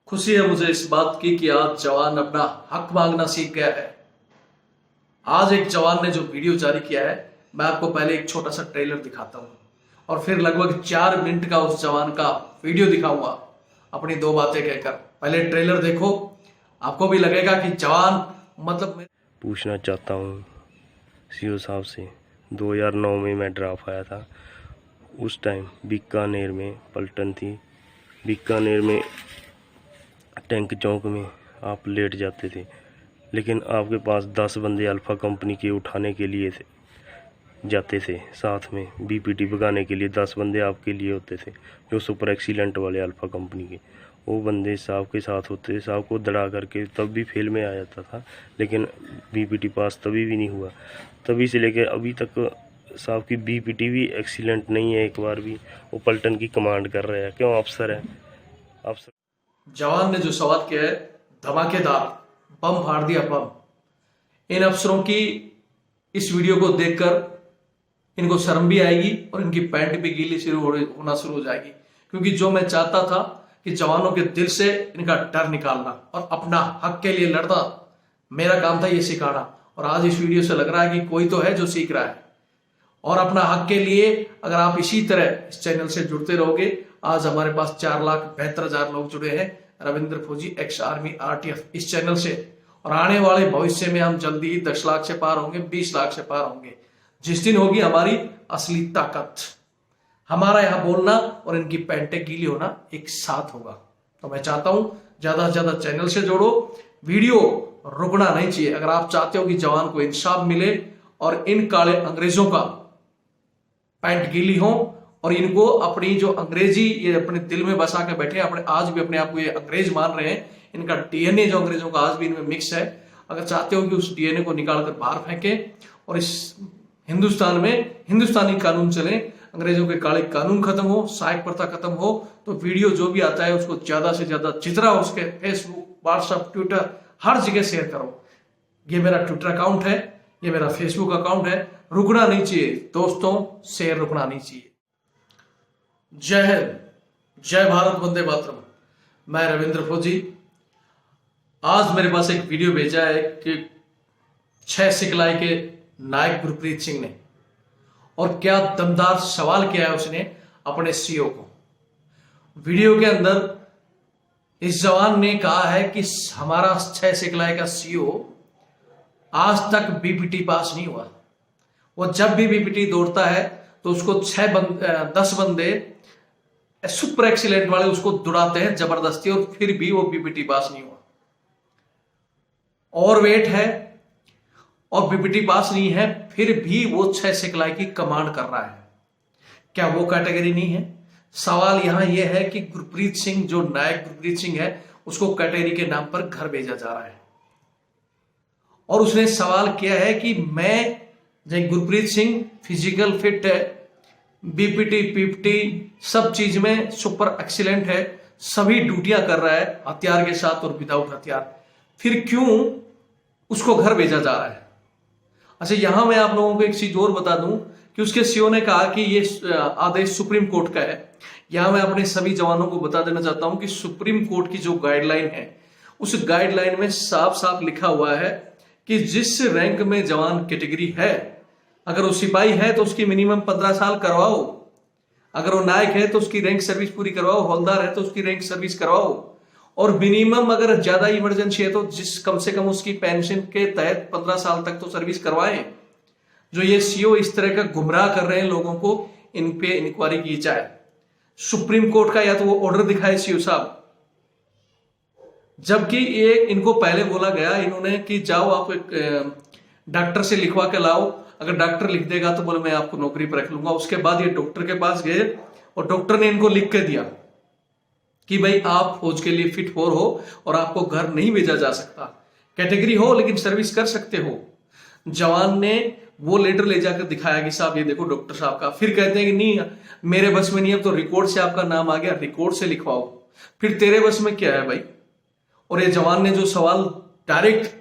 खुशी है मुझे इस बात की कि आज जवान अपना हक मांगना सीख गया है। आज एक जवान ने जो वीडियो जारी किया है, मैं आपको पहले एक छोटा सा ट्रेलर दिखाता हूं और फिर लगभग 4 मिनट का उस जवान का वीडियो दिखाऊंगा अपनी 2 बातें कहकर। पहले ट्रेलर देखो, आपको भी लगेगा कि जवान मतलब। पूछना चाहता हूँ सीओ साहब से, 2009 में मैं ड्राफ्ट आया था। उस टाइम बीकानेर में पलटन थी। बीकानेर में टैंक चौक में आप लेट जाते थे, लेकिन आपके पास 10 बंदे अल्फ़ा कंपनी के उठाने के लिए जाते थे। साथ में बीपीटी भगाने के लिए 10 बंदे आपके लिए होते थे, जो सुपर एक्सीलेंट वाले अल्फ़ा कंपनी के। वो बंदे साहब के साथ होते थे। साहब को दड़ा करके तब भी फेल में आ जाता था, लेकिन बीपीटी पास तभी भी नहीं हुआ। तभी से लेकर अभी तक साहब की बीपीटी भी एक्सीलेंट नहीं है। एक बार भी वो पलटन की कमांड कर रहे हैं। क्यों अफसर है अफसर। जवान ने जो सवाल किया है, धमाकेदार बम फाड़ दिया बम। इन अफसरों की इस वीडियो को देखकर इनको शर्म भी आएगी और इनकी पैंट भी गीली होना शुरू हो जाएगी, क्योंकि जो मैं चाहता था कि जवानों के दिल से इनका डर निकालना और अपना हक के लिए लड़ना, मेरा काम था ये सिखाना। और आज इस वीडियो से लग रहा है कि कोई तो है जो सीख रहा है। और अपना हक के लिए अगर आप इसी तरह इस चैनल से जुड़ते रहोगे, आज हमारे पास 4,72,000 लोग जुड़े हैं रविंद्र फौजी एक्स आर्मी आरटीएफ इस चैनल से। और आने वाले भविष्य में हम जल्दी ही 10 लाख से पार होंगे, 20 लाख से पार होंगे। जिस दिन होगी हमारी असली ताकत, हमारा यहाँ बोलना और इनकी पैंटें गीली होना एक साथ होगा। तो मैं चाहता हूं ज्यादा से ज्यादा चैनल से जोड़ो। वीडियो रुकना नहीं चाहिए। अगर आप चाहते हो कि जवान को इंसाफ मिले और इन काले अंग्रेजों का पैंट गीली हो और इनको अपनी जो अंग्रेजी ये अपने दिल में बसा के बैठे, अपने आज भी अपने आप को ये अंग्रेज मान रहे हैं, इनका डीएनए जो अंग्रेजों का आज भी इनमें मिक्स है। अगर चाहते हो कि उस डीएनए को निकालकर बाहर फेंके और इस हिंदुस्तान में हिंदुस्तानी कानून चले, अंग्रेजों के काले कानून खत्म हो, सहायक प्रथा खत्म हो, तो वीडियो जो भी आता है उसको ज्यादा से ज्यादा जितना उसके फेसबुक, व्हाट्सएप, ट्विटर हर जगह शेयर करो। ये मेरा ट्विटर अकाउंट है, ये मेरा फेसबुक अकाउंट है। रुकना नहीं चाहिए दोस्तों, शेयर रुकना नहीं चाहिए। जय हिंद, जय भारत, वंदे मातरम। मैं रविंद्र फौजी। आज मेरे पास एक वीडियो भेजा है कि 6 सिखलाई के नायक गुरप्रीत सिंह ने, और क्या दमदार सवाल किया है उसने अपने सीओ को। वीडियो के अंदर इस जवान ने कहा है कि हमारा 6 सिखलाई का सीओ आज तक बीपीटी पास नहीं हुआ। वो जब भी बीपीटी दौड़ता है तो उसको 10 बंदे सुपर एक्सीलेंट वाले उसको दौड़ाते हैं जबरदस्ती, और फिर भी वो बीपीटी पास नहीं हुआ। और वेट है और बीपीटी पास नहीं है, फिर भी वो 6 सिखलाई की कमांड कर रहा है। क्या वो कैटेगरी नहीं है? सवाल यहां यह है कि गुरप्रीत सिंह, जो नायक गुरप्रीत सिंह है, उसको कैटेगरी के नाम पर घर भेजा जा रहा है। और उसने सवाल किया है कि मैं गुरप्रीत सिंह फिजिकल फिट है, बीपीटी पीपीटी सब चीज में सुपर एक्सीलेंट है, सभी ड्यूटियां कर रहा है हथियार के साथ और विदाउट हथियार, फिर क्यों उसको घर भेजा जा रहा है? अच्छा, यहां मैं आप लोगों को एक चीज और बता दूं कि उसके सीओ ने कहा कि ये आदेश सुप्रीम कोर्ट का है। यहां मैं अपने सभी जवानों को बता देना चाहता हूं कि सुप्रीम कोर्ट की जो गाइडलाइन है, उस गाइडलाइन में साफ साफ लिखा हुआ है कि जिस रैंक में जवान कैटेगरी है, अगर वो सिपाही है तो उसकी मिनिमम 15 साल करवाओ, अगर वो नायक है तो उसकी रैंक सर्विस पूरी करवाओ, हवलदार है तो उसकी रैंक सर्विस करवाओ, और मिनिमम अगर ज्यादा इमरजेंसी है तो कम से कम उसकी पेंशन के तहत 15 साल तक तो सर्विस करवाएं। जो ये सीओ इस तरह का गुमराह कर रहे हैं लोगों को, इन पे इंक्वायरी की जाए। सुप्रीम कोर्ट का या तो वो ऑर्डर दिखाए सीओ साहब, जबकि ये इनको पहले बोला गया इन्होंने कि जाओ आप एक डॉक्टर से लिखवा के लाओ, अगर डॉक्टर लिख देगा तो बोले मैं आपको नौकरी पर रख लूंगा। उसके बाद ये डॉक्टर के पास गए और डॉक्टर ने इनको लिख के दिया कि भाई आप फौज के लिए फिट हो और आपको घर नहीं भेजा जा सकता, कैटेगरी हो लेकिन सर्विस कर सकते हो। जवान ने वो लेटर ले जाकर दिखाया कि साहब ये देखो डॉक्टर साहब का। फिर कहते हैं कि नहीं मेरे बस में नहीं है, तो रिकॉर्ड से आपका नाम आ गया, रिकॉर्ड से लिखवाओ। फिर तेरे बस में क्या है भाई? और ये जवान ने जो सवाल डायरेक्ट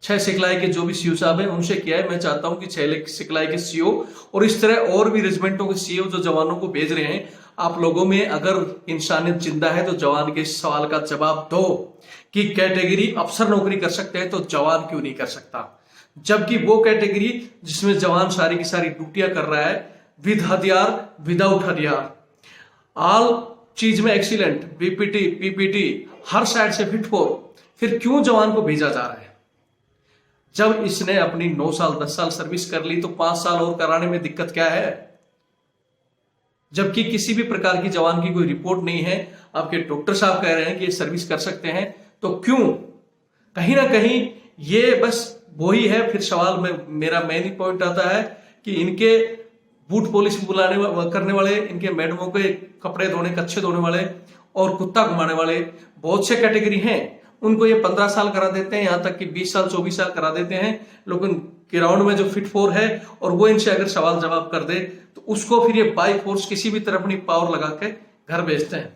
6 सिखलाई के जो भी सीओ साहब हैं उनसे किया है। मैं चाहता हूं कि 6 सिखलाई के सीओ और इस तरह और भी रेजिमेंटों के सीओ जो जवानों को भेज रहे हैं, आप लोगों में अगर इंसानियत जिंदा है तो जवान के इस सवाल का जवाब दो कि कैटेगरी अफसर नौकरी कर सकते हैं तो जवान क्यों नहीं कर सकता, जबकि वो कैटेगरी जिसमें जवान सारी की सारी ड्यूटियां कर रहा है विद हथियार विदाउट हथियार, ऑल चीज में एक्सीलेंट, बीपीटी पीपीटी हर साइड से फिट फॉर, फिर क्यों जवान को भेजा जा रहा है? जब इसने अपनी 9 साल 10 साल सर्विस कर ली तो 5 साल और कराने में दिक्कत क्या है? जबकि किसी भी प्रकार की जवान की कोई रिपोर्ट नहीं है, आपके डॉक्टर साहब कह रहे हैं कि ये सर्विस कर सकते हैं, तो क्यों? कहीं ना कहीं ये बस वही है। फिर सवाल में मेरा मेन पॉइंट आता है कि इनके बूट पॉलिश करने वाले, इनके मैडमों के कपड़े धोने, कच्छे धोने वाले और कुत्ता घुमाने वाले बहुत से कैटेगरी हैं, उनको ये 15 साल करा देते हैं, यहां तक कि 20 साल 24 साल करा देते हैं। लेकिन ग्राउंड में जो फिट फोर है और वो इनसे अगर सवाल जवाब कर दे तो उसको फिर ये बाई फोर्स किसी भी तरह अपनी पावर लगा के घर भेजते हैं।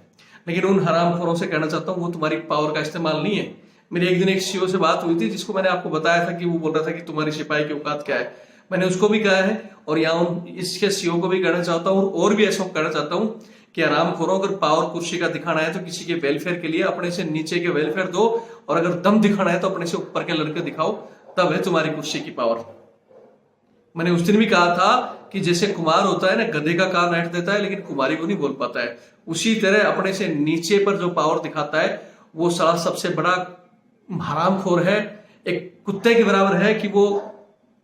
लेकिन उन हरामखोरों से कहना चाहता हूं वो तुम्हारी पावर का इस्तेमाल नहीं है। मेरी एक दिन एक सीओ से बात हुई थी जिसको मैंने आपको बताया था कि वो बोल रहा था कि तुम्हारी सिपाही की औकात क्या है। मैंने उसको भी कहा है और यहाँ इसके सीओ को भी कहना चाहता हूँ और भी ऐसा कहना चाहता हूँ कि हरामखोरों अगर पावर कुर्सी का दिखाना है तो किसी के वेलफेयर के लिए अपने से नीचे के वेलफेयर दो, और अगर दम दिखाना है तो अपने से ऊपर के लड़के दिखाओ, तब है तुम्हारी कुर्सी की पावर। मैंने उस दिन भी कहा था कि जैसे कुमार होता है ना, गधे का कान ऐंठ देता है लेकिन कुमारी को नहीं बोल पाता है, उसी तरह अपने से नीचे पर जो पावर दिखाता है वो साला सबसे बड़ा हरामखोर है, एक कुत्ते के बराबर है कि वो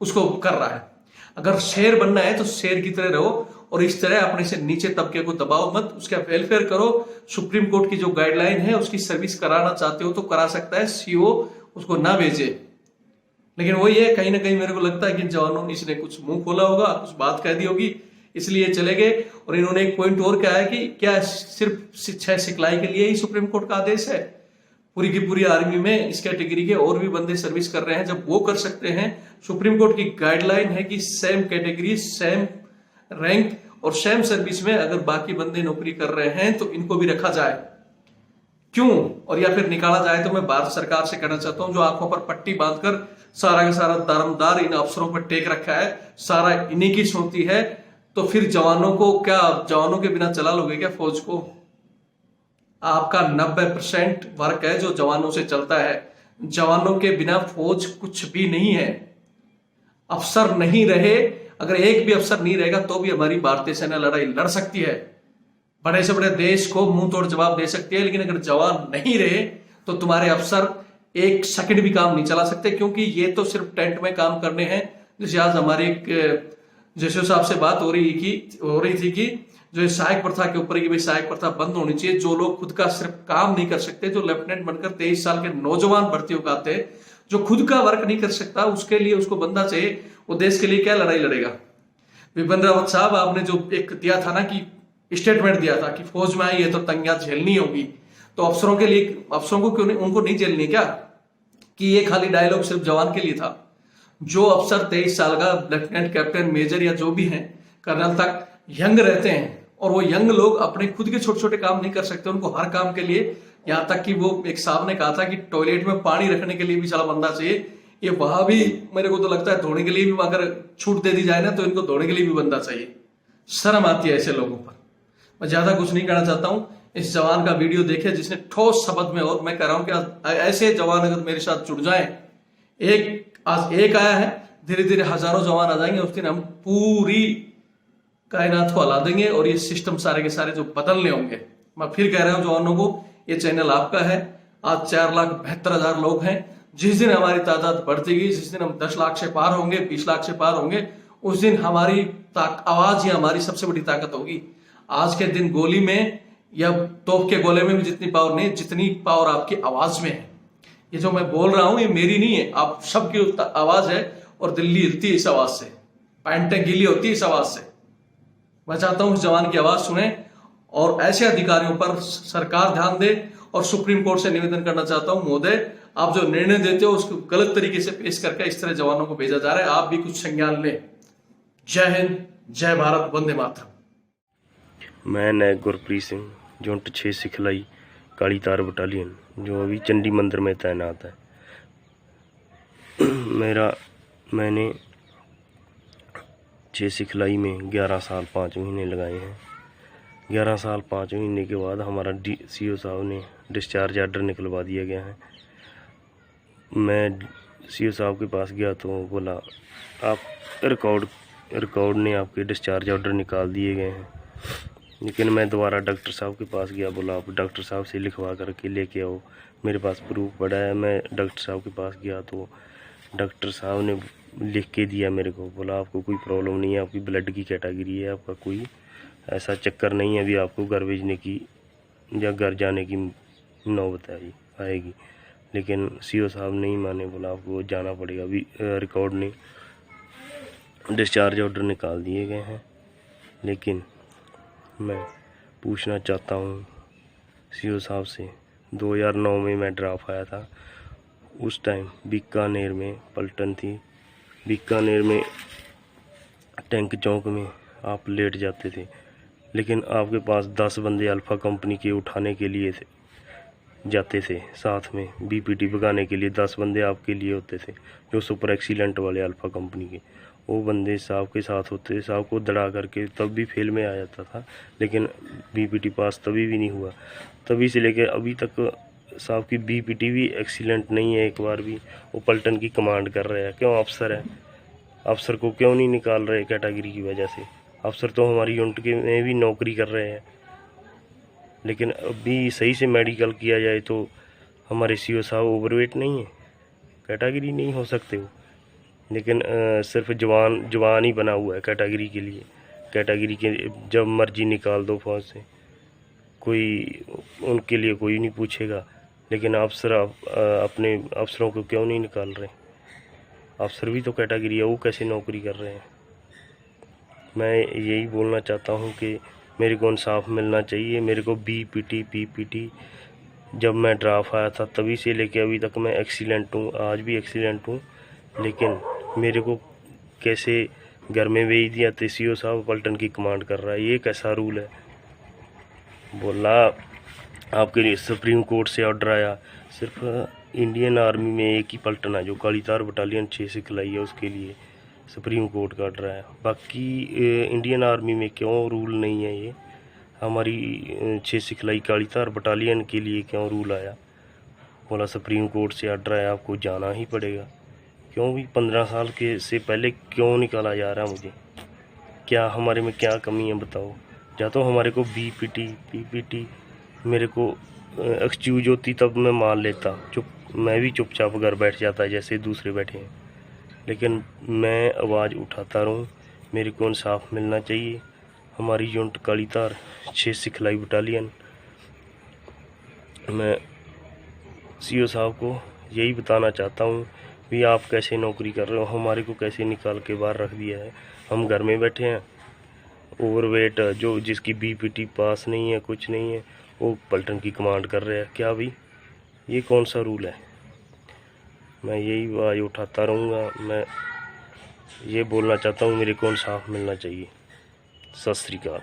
उसको कर रहा है। अगर शेर बनना है तो शेर की तरह रहो और इस तरह अपने से नीचे तबके को दबाओ मत, उसका वेलफेयर करो। सुप्रीम कोर्ट की जो गाइडलाइन है उसकी सर्विस कराना चाहते हो तो करा सकता है, सीओ उसको ना भेजे। लेकिन वही है, कहीं ना कहीं मेरे को लगता है कि जवानों ने इसने कुछ मुंह खोला होगा, कुछ बात कह दी होगी, इसलिए चले गए। और इन्होंने एक पॉइंट और कहा है कि क्या सिर्फ 6 सिखलाई के लिए ही सुप्रीम कोर्ट का आदेश है? पूरी की पूरी आर्मी में इस कैटेगरी के और भी बंदे सर्विस कर रहे हैं, जब वो कर सकते हैं। सुप्रीम कोर्ट की गाइडलाइन है कि सेम कैटेगरी, सेम रैंक और सेम सर्विस में अगर बाकी बंदे नौकरी कर रहे हैं तो इनको भी रखा जाए, क्यों? और या फिर निकाला जाए। तो मैं भारत सरकार से कहना चाहता हूं, जो आंखों पर पट्टी बांधकर सारा का सारा दारोमदार इन अफसरों पर टेक रखा है, सारा इन्हीं की सोती है, तो फिर जवानों को क्या, जवानों के बिना चला लोगे क्या फौज को? आपका 90% वर्क है जो जवानों से चलता है। जवानों के बिना फौज कुछ भी नहीं है। अफसर नहीं रहे, अगर एक भी अफसर नहीं रहेगा तो भी हमारी भारतीय सेना लड़ाई लड़ सकती है, बड़े से बड़े देश को मुंह तोड़ जवाब दे सकती है। लेकिन अगर जवान नहीं रहे तो तुम्हारे अफसर एक सेकंड भी काम नहीं चला सकते, क्योंकि ये तो सिर्फ टेंट में काम करने हैं। जैसे आज हमारे एक जशो साहब से बात हो रही थी कि जो सहायक प्रथा के ऊपर कि भाई सहायक प्रथा बंद होनी चाहिए। जो लोग खुद का सिर्फ काम नहीं कर सकते, जो लेफ्टिनेंट बनकर 23 साल के नौजवान भर्ती होकर आते हैं, जो खुद का वर्क नहीं कर सकता, उसके लिए उसको बंदा चाहिए। वो देश के लिए क्या लड़ाई लड़ेगा? विपिन रावत साहब, आपने जो एक दिया था ना कि स्टेटमेंट दिया था कि फौज में आई है तो तंगियां झेलनी होगी, तो अफसरों के लिए, अफसरों को क्यों नहीं, उनको नहीं झेलनी क्या? कि ये खाली डायलॉग सिर्फ जवान के लिए था? जो अफसर 23 साल का लेफ्टिनेंट, कैप्टन, मेजर या जो भी है, कर्नल तक यंग रहते हैं, और वो यंग लोग अपने खुद के छोटे छोटे काम नहीं कर सकते, उनको हर काम के लिए, यहां तक कि वो एक साहब ने कहा था कि टॉयलेट में पानी रखने के लिए भी साला बंदा चाहिए। ये वहां भी मेरे को तो लगता है धोने के लिए भी अगर छूट दे दी जाए ना तो इनको धोने के लिए भी बंदा चाहिए। शर्म आती है ऐसे लोगों पर। मैं ज्यादा कुछ नहीं कहना चाहता हूं। इस जवान का वीडियो देखे जिसने ठोस शब्द में, और मैं कह रहा हूं कि ऐसे जवान अगर मेरे साथ जुड़ जाए, आज एक आया है, धीरे धीरे हजारों जवान आ जाएंगे, उस दिन हम पूरी कायनात को हिला देंगे और ये सिस्टम सारे के सारे जो बदलने होंगे। मैं फिर कह रहा हूं जवानों को, ये चैनल आपका है। आज 4,72,000 लोग हैं। जिस दिन हमारी तादाद बढ़ती गई, जिस दिन हम 10 लाख से पार होंगे, 20 लाख से पार होंगे, उस दिन हमारी आवाज ही हमारी सबसे बड़ी ताकत होगी। आज के दिन गोली में या तोप के गोले में भी जितनी पावर नहीं, जितनी पावर आपकी आवाज में है। ये जो मैं बोल रहा हूं ये मेरी नहीं है, आप सबकी आवाज है, और दिल्ली हिलती है इस आवाज से, पैंटें गीली होती है इस आवाज से। मैं चाहता हूं उस जवान की आवाज सुने और ऐसे अधिकारियों पर सरकार ध्यान दे। और सुप्रीम कोर्ट से निवेदन करना चाहता हूं, महोदय, आप जो निर्णय देते हो उसको गलत तरीके से पेश करके इस तरह जवानों को भेजा जा रहा है, आप भी कुछ संज्ञान लें। जय हिंद, जय भारत, वंदे मातरम। मैं नायक गुरप्रीत सिंह, यूनिट 6 सिखलाई काली तार बटालियन, जो अभी चंडी मंदिर में तैनात है। मैंने 6 सिखलाई में 11 साल 5 महीने लगाए हैं। 11 साल 5 महीने के बाद हमारा CO साहब ने डिस्चार्ज आर्डर निकलवा दिया गया है। मैं CO साहब के पास गया तो बोला आप रिकॉर्ड ने आपके डिस्चार्ज ऑर्डर निकाल दिए गए हैं। लेकिन मैं दोबारा डॉक्टर साहब के पास गया, बोला आप डॉक्टर साहब से लिखवा करके लेके आओ, मेरे पास प्रूफ पड़ा है। मैं डॉक्टर साहब के पास गया तो डॉक्टर साहब ने लिख के दिया मेरे को, बोला आपको कोई प्रॉब्लम नहीं है, आपकी ब्लड की कैटेगरी है, आपका कोई ऐसा चक्कर नहीं है, अभी आपको घर भेजने की या घर जाने की नौबत आएगी। लेकिन CO साहब नहीं माने, बोला आपको जाना पड़ेगा। अभी रिकॉर्ड ने डिस्चार्ज ऑर्डर निकाल दिए गए हैं। लेकिन मैं पूछना चाहता हूँ CO साहब से, 2009 में मैं ड्राफ आया था, उस टाइम बीकानेर में पलटन थी। बीकानेर में टैंक चौक में आप लेट जाते थे, लेकिन आपके पास 10 बंदे अल्फ़ा कंपनी के उठाने के लिए जाते थे। साथ में BPT भगाने के लिए 10 बंदे आपके लिए होते थे, जो सुपर एक्सीलेंट वाले अल्फ़ा कंपनी के। वो बंदे साहब के साथ होते, साहब को दड़ा करके तब भी फेल में आ जाता था, लेकिन BPT पास तभी भी नहीं हुआ। तभी से लेकर अभी तक साहब की BPT भी एक्सीलेंट नहीं है, एक बार भी। वो पलटन की कमांड कर रहे हैं। क्यों अफसर है, अफसर को क्यों नहीं निकाल रहे कैटेगरी की वजह से? अफसर तो हमारी यूनिट के में भी नौकरी कर रहे हैं। लेकिन अभी सही से मेडिकल किया जाए तो हमारे CO साहब ओवरवेट नहीं है, कैटेगरी नहीं हो सकते वो। लेकिन सिर्फ जवान ही बना हुआ है कैटेगरी के लिए। कैटेगरी के जब मर्जी निकाल दो फौज से, कोई उनके लिए कोई नहीं पूछेगा। लेकिन अफसर अपने अफसरों को क्यों नहीं निकाल रहे? अफसर भी तो कैटेगरी है, वो कैसे नौकरी कर रहे हैं? मैं यही बोलना चाहता हूँ कि मेरे को इंसाफ मिलना चाहिए। मेरे को BPT PPT जब मैं ड्राफ आया था तभी से लेके अभी तक मैं एक्सीलेंट हूँ, आज भी एक्सीलेंट हूँ। लेकिन मेरे को कैसे घर में भेज दिया? तो CO साहब पलटन की कमांड कर रहा है, ये कैसा रूल है? बोला आपके लिए सुप्रीम कोर्ट से ऑर्डर आया। सिर्फ इंडियन आर्मी में एक ही पलटन है जो कालीतार बटालियन 6 सिखलाई है, उसके लिए सुप्रीम कोर्ट का ऑर्डर आया। बाकी इंडियन आर्मी में क्यों रूल नहीं है? ये हमारी 6 सिखलाई कालीतार बटालियन के लिए क्यों रूल आया? बोला सुप्रीम कोर्ट से ऑर्डर आया, आपको जाना ही पड़ेगा। क्यों भी 15 साल के से पहले क्यों निकाला जा रहा है मुझे? क्या हमारे में क्या कमी है बताओ? या तो हमारे को BPT PPT मेरे को एक्सक्यूज होती तब मैं मान लेता, मैं भी चुपचाप घर बैठ जाता जैसे दूसरे बैठे हैं। लेकिन मैं आवाज़ उठाता रहूं, मेरे को इंसाफ मिलना चाहिए। हमारी यूनिट कालीतार 6 सिखलाई बटालियन, मैं CO साहब को यही बताना चाहता हूँ भी आप कैसे नौकरी कर रहे हो? हमारे को कैसे निकाल के बाहर रख दिया है? हम घर में बैठे हैं। ओवरवेट जो जिसकी BPT पास नहीं है, कुछ नहीं है, वो पलटन की कमांड कर रहे हैं। क्या भाई, ये कौन सा रूल है? मैं यही आवाज़ उठाता रहूँगा। मैं ये बोलना चाहता हूँ मेरे को इंसाफ मिलना चाहिए। सत श्री अकाल।